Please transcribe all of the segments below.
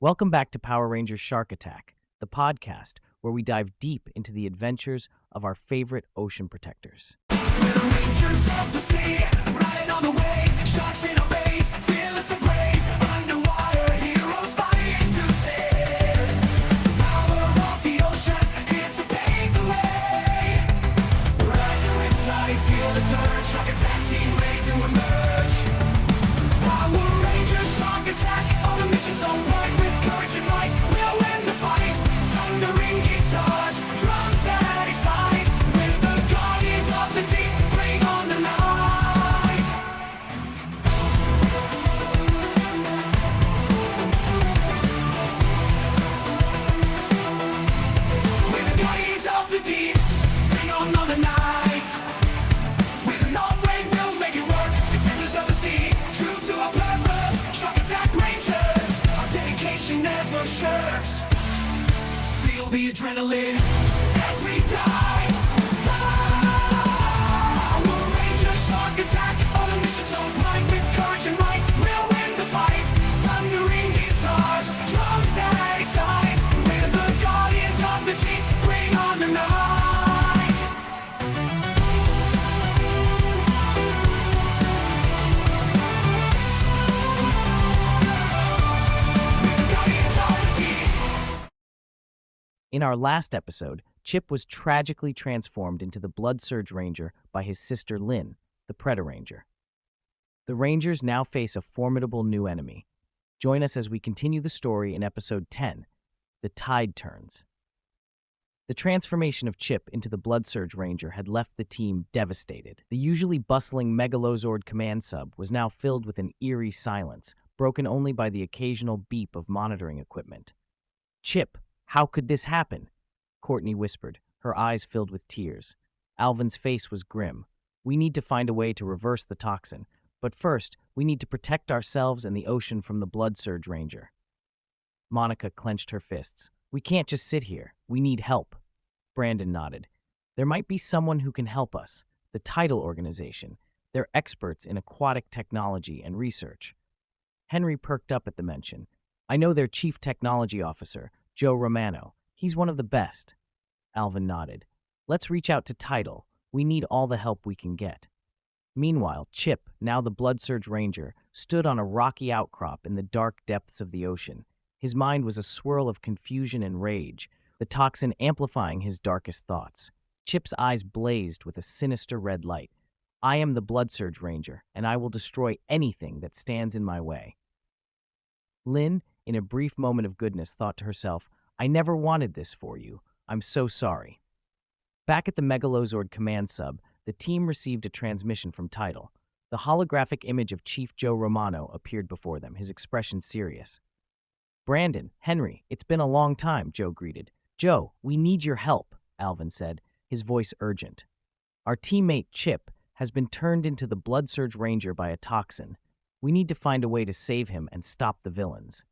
Welcome back to Power Rangers Shark Attack, the podcast where we dive deep into the adventures of our favorite ocean protectors. We're the Rangers of the sea, riding on the wave, sharks in our face, fearless and brave, underwater heroes fighting to save. The power of the ocean, here to pave the way. Rider and tide, feel the surge, shark attack team ready to emerge. Power Rangers Shark Attack, on a mission so bright, with courage and might, we'll win the fight. Thundering guitars, drums that excite, with the guardians of the deep, bring on the night. With the guardians of the deep, bring on the night. With an armed wave, we'll make it work. Defenders of the sea, true to our purpose. Shark Attack Rangers, our dedication never shirks. Feel the adrenaline as we dive. Power Rangers Shark Attack, on a mission so blind, with courage and might, we'll win the fight. Thundering guitars, drums that excite, we're the guardians of the deep, bring on the night. We're the guardians of the deep. In our last episode, Chip was tragically transformed into the Blood Surge Ranger by his sister Lynn, the Predator Ranger. The Rangers now face a formidable new enemy. Join us as we continue the story in episode 10, The Tide Turns. The transformation of Chip into the Blood Surge Ranger had left the team devastated. The usually bustling Megalozord command sub was now filled with an eerie silence, broken only by the occasional beep of monitoring equipment. "Chip, how could this happen?" Courtney whispered, her eyes filled with tears. Alvin's face was grim. "We need to find a way to reverse the toxin, but first, we need to protect ourselves and the ocean from the Blood Surge Ranger." Monica clenched her fists. "We can't just sit here. We need help." Brandon nodded. "There might be someone who can help us. The Tidal Organization. They're experts in aquatic technology and research." Henry perked up at the mention. "I know their chief technology officer, Joe Romano. He's one of the best." Alvin nodded. "Let's reach out to Tidal. We need all the help we can get." Meanwhile, Chip, now the Blood Surge Ranger, stood on a rocky outcrop in the dark depths of the ocean. His mind was a swirl of confusion and rage, the toxin amplifying his darkest thoughts. Chip's eyes blazed with a sinister red light. "I am the Blood Surge Ranger, and I will destroy anything that stands in my way." Lynn, in a brief moment of goodness, thought to herself, "I never wanted this for you. I'm so sorry." Back at the Megalozord command sub, the team received a transmission from Tidal. The holographic image of Chief Joe Romano appeared before them, his expression serious. "Brandon, Henry, it's been a long time," Joe greeted. "Joe, we need your help," Alvin said, his voice urgent. "Our teammate Chip has been turned into the Blood Surge Ranger by a toxin. We need to find a way to save him and stop the villains."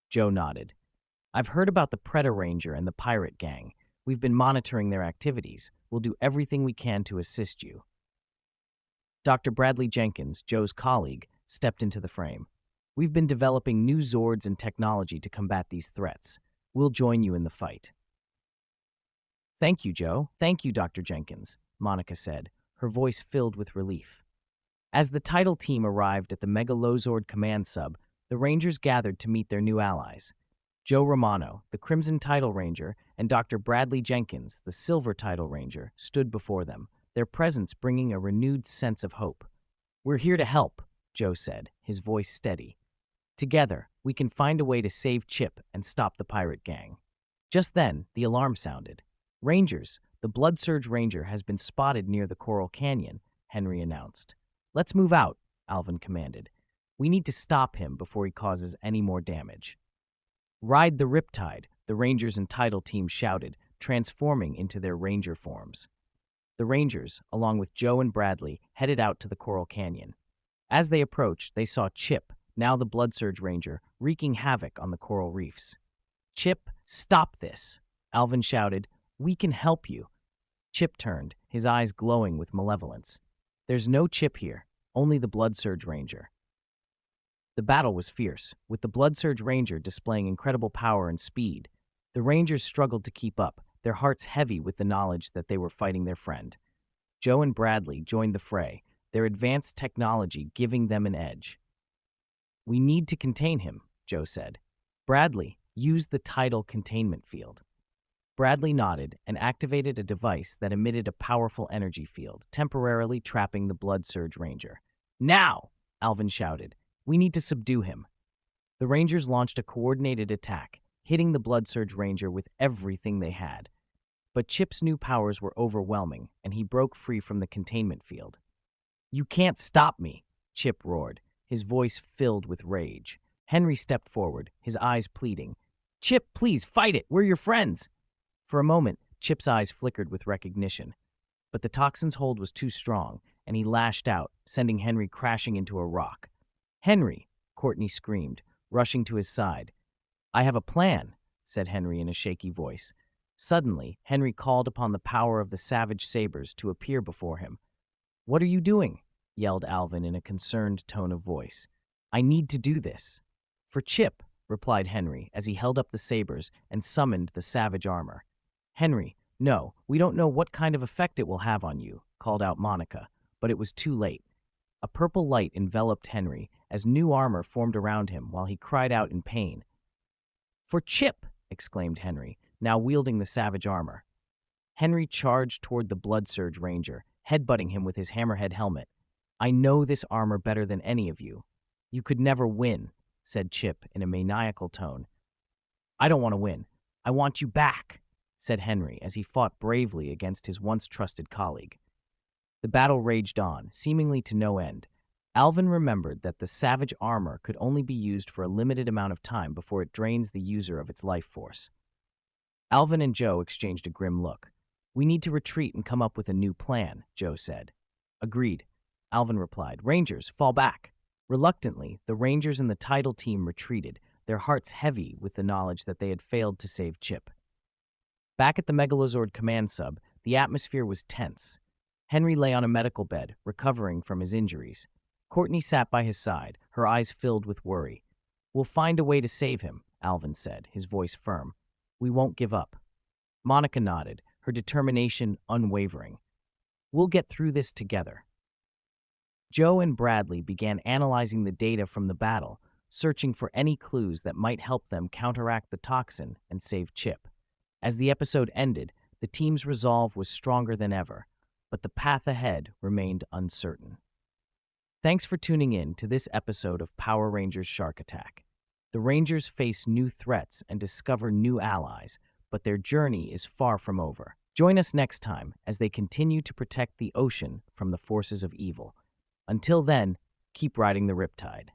Joe nodded. "I've heard about the Predator Ranger and the Pirate Gang. We've been monitoring their activities. We'll do everything we can to assist you." Dr. Bradley Jenkins, Joe's colleague, stepped into the frame. "We've been developing new Zords and technology to combat these threats. We'll join you in the fight." "Thank you, Joe. Thank you, Dr. Jenkins," Monica said, her voice filled with relief. As the Tidal team arrived at the Megalozord command sub, the Rangers gathered to meet their new allies. Joe Romano, the Crimson Tidal Ranger, and Dr. Bradley Jenkins, the Silver Tidal Ranger, stood before them, their presence bringing a renewed sense of hope. "We're here to help," Joe said, his voice steady. "Together, we can find a way to save Chip and stop the pirate gang." Just then, the alarm sounded. "Rangers, the Blood Surge Ranger has been spotted near the Coral Canyon," Henry announced. "Let's move out," Alvin commanded. "We need to stop him before he causes any more damage." "Ride the Riptide," the Rangers and Tidal team shouted, transforming into their Ranger forms. The Rangers, along with Joe and Bradley, headed out to the Coral Canyon. As they approached, they saw Chip, now the Blood Surge Ranger, wreaking havoc on the coral reefs. "Chip, stop this!" Alvin shouted. "We can help you." Chip turned, his eyes glowing with malevolence. "There's no Chip here, only the Blood Surge Ranger." The battle was fierce, with the Blood Surge Ranger displaying incredible power and speed. The Rangers struggled to keep up, their hearts heavy with the knowledge that they were fighting their friend. Joe and Bradley joined the fray, their advanced technology giving them an edge. "We need to contain him," Joe said. "Bradley, use the tidal containment field." Bradley nodded and activated a device that emitted a powerful energy field, temporarily trapping the Blood Surge Ranger. "Now!" Alvin shouted. "We need to subdue him." The Rangers launched a coordinated attack, hitting the Blood Surge Ranger with everything they had. But Chip's new powers were overwhelming, and he broke free from the containment field. "You can't stop me," Chip roared, his voice filled with rage. Henry stepped forward, his eyes pleading. "Chip, please, fight it! We're your friends!" For a moment, Chip's eyes flickered with recognition. But the toxin's hold was too strong, and he lashed out, sending Henry crashing into a rock. "Henry!" Courtney screamed, rushing to his side. "I have a plan," said Henry in a shaky voice. Suddenly, Henry called upon the power of the Savage Sabers to appear before him. "What are you doing?" yelled Alvin in a concerned tone of voice. "I need to do this." "For Chip," replied Henry as he held up the sabers and summoned the Savage armor. "Henry, no, we don't know what kind of effect it will have on you," called out Monica, but it was too late. A purple light enveloped Henry as new armor formed around him while he cried out in pain. "For Chip!" exclaimed Henry, now wielding the Savage armor. Henry charged toward the Blood Surge Ranger, headbutting him with his hammerhead helmet. "I know this armor better than any of you. You could never win," said Chip in a maniacal tone. "I don't want to win. I want you back," said Henry as he fought bravely against his once trusted colleague. The battle raged on, seemingly to no end. Alvin remembered that the Savage armor could only be used for a limited amount of time before it drains the user of its life force. Alvin and Joe exchanged a grim look. "We need to retreat and come up with a new plan," Joe said. "Agreed," Alvin replied. "Rangers, fall back." Reluctantly, the Rangers and the Tidal team retreated, their hearts heavy with the knowledge that they had failed to save Chip. Back at the Megalozord command sub, the atmosphere was tense. Henry lay on a medical bed, recovering from his injuries. Courtney sat by his side, her eyes filled with worry. "We'll find a way to save him," Alvin said, his voice firm. "We won't give up." Monica nodded, her determination unwavering. "We'll get through this together." Joe and Bradley began analyzing the data from the battle, searching for any clues that might help them counteract the toxin and save Chip. As the episode ended, the team's resolve was stronger than ever, but the path ahead remained uncertain. Thanks for tuning in to this episode of Power Rangers Shark Attack. The Rangers face new threats and discover new allies, but their journey is far from over. Join us next time as they continue to protect the ocean from the forces of evil. Until then, keep riding the Riptide.